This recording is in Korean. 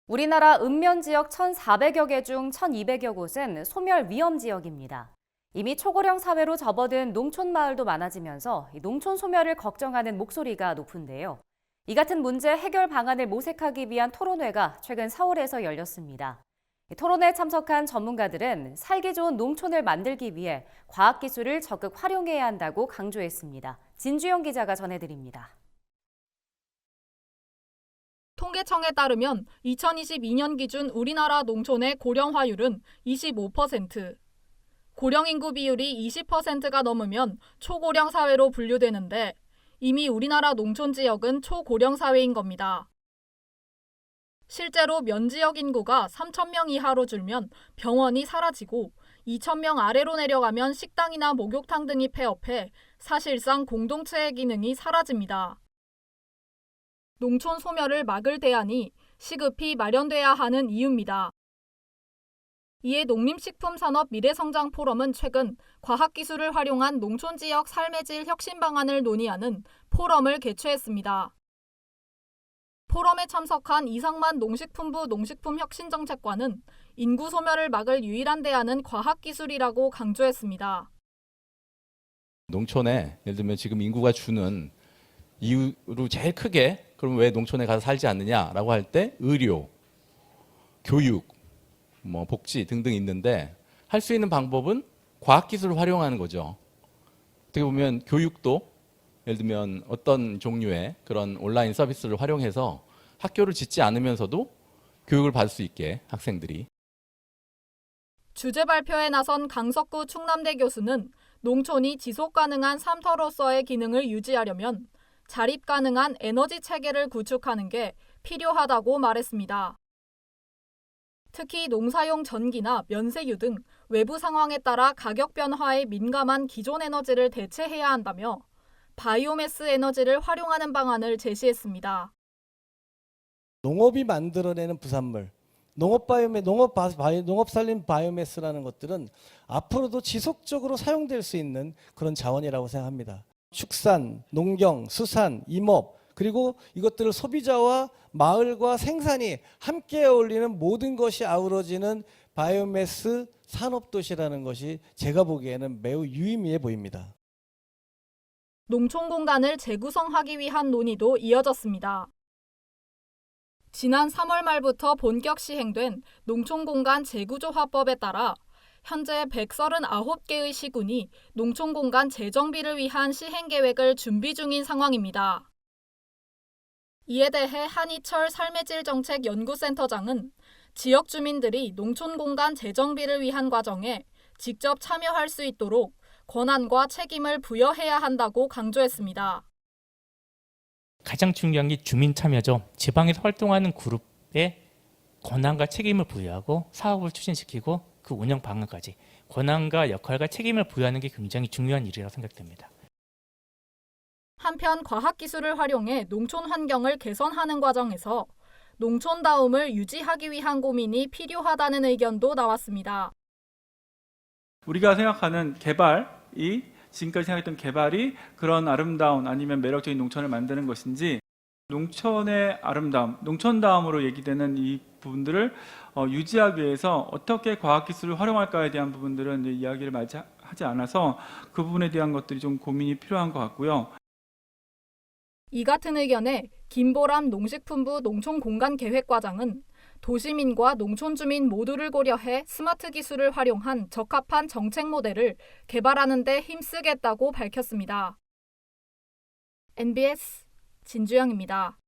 우리나라 읍면지역 1,400여 개 중 1,200여 곳은 소멸 위험 지역입니다. 이미 초고령 사회로 접어든 농촌 마을도 많아지면서 농촌 소멸을 걱정하는 목소리가 높은데요. 이 같은 문제 해결 방안을 모색하기 위한 토론회가 최근 서울에서 열렸습니다. 토론회에 참석한 전문가들은 살기 좋은 농촌을 만들기 위해 과학기술을 적극 활용해야 한다고 강조했습니다. 진주영 기자가 전해드립니다. 통계청에 따르면 2022년 기준 우리나라 농촌의 고령화율은 25%, 고령 인구 비율이 20%가 넘으면 초고령 사회로 분류되는데 이미 우리나라 농촌 지역은 초고령 사회인 겁니다. 실제로 면지역 인구가 3,000명 이하로 줄면 병원이 사라지고 2,000명 아래로 내려가면 식당이나 목욕탕 등이 폐업해 사실상 공동체의 기능이 사라집니다. 농촌 소멸을 막을 대안이 시급히 마련돼야 하는 이유입니다. 이에 농림식품산업 미래성장 포럼은 최근 과학기술을 활용한 농촌지역 삶의 질 혁신 방안을 논의하는 포럼을 개최했습니다. 포럼에 참석한 이상만 농식품부 농식품혁신정책관은 인구 소멸을 막을 유일한 대안은 과학기술이라고 강조했습니다. 농촌에 예를 들면 지금 인구가 주는 이유로 제일 크게 그럼 왜 농촌에 가서 살지 않느냐라고 할 때 의료, 교육, 복지 등등 있는데 할 수 있는 방법은 과학기술을 활용하는 거죠. 어떻게 보면 교육도 예를 들면 어떤 종류의 그런 온라인 서비스를 활용해서 학교를 짓지 않으면서도 교육을 받을 수 있게 학생들이. 주제 발표에 나선 강석구 충남대 교수는 농촌이 지속 가능한 삶터로서의 기능을 유지하려면 자립 가능한 에너지 체계를 구축하는 게 필요하다고 말했습니다. 특히 농사용 전기나 면세유 등 외부 상황에 따라 가격 변화에 민감한 기존 에너지를 대체해야 한다며 바이오매스 에너지를 활용하는 방안을 제시했습니다. 농업이 만들어내는 부산물, 농업 살림 바이오매스라는 것들은 앞으로도 지속적으로 사용될 수 있는 그런 자원이라고 생각합니다. 축산, 농경, 수산, 임업, 그리고 이것들을 소비자와 마을과 생산이 함께 어울리는 모든 것이 아우러지는 바이오매스 산업도시라는 것이 제가 보기에는 매우 유의미해 보입니다. 농촌공단을 재구성하기 위한 논의도 이어졌습니다. 지난 3월 말부터 본격 시행된 농촌공간 재구조화법에 따라 현재 139개의 시군이 농촌공간 재정비를 위한 시행계획을 준비 중인 상황입니다. 이에 대해 한희철 삶의질정책연구센터장은 지역 주민들이 농촌공간 재정비를 위한 과정에 직접 참여할 수 있도록 권한과 책임을 부여해야 한다고 강조했습니다. 가장 중요한 게 주민 참여죠. 지방에서 활동하는 그룹에 권한과 책임을 부여하고 사업을 추진시키고 그 운영 방안까지 권한과 역할과 책임을 부여하는 게 굉장히 중요한 일이라고 생각됩니다. 한편 과학기술을 활용해 농촌 환경을 개선하는 과정에서 농촌다움을 유지하기 위한 고민이 필요하다는 의견도 나왔습니다. 우리가 생각하는 개발이 지금까지 생각했던 개발이 그런 아름다운 아니면 매력적인 농촌을 만드는 것인지 농촌의 아름다움, 농촌다움으로 얘기되는 이 부분들을 유지하기 위해서 어떻게 과학기술을 활용할까에 대한 부분들은 이야기를 많이 하지 않아서 그 부분에 대한 것들이 좀 고민이 필요한 것 같고요. 이 같은 의견에 김보람 농식품부 농촌공간계획과장은 도시민과 농촌주민 모두를 고려해 스마트 기술을 활용한 적합한 정책 모델을 개발하는 데 힘쓰겠다고 밝혔습니다. NBS 진주영입니다.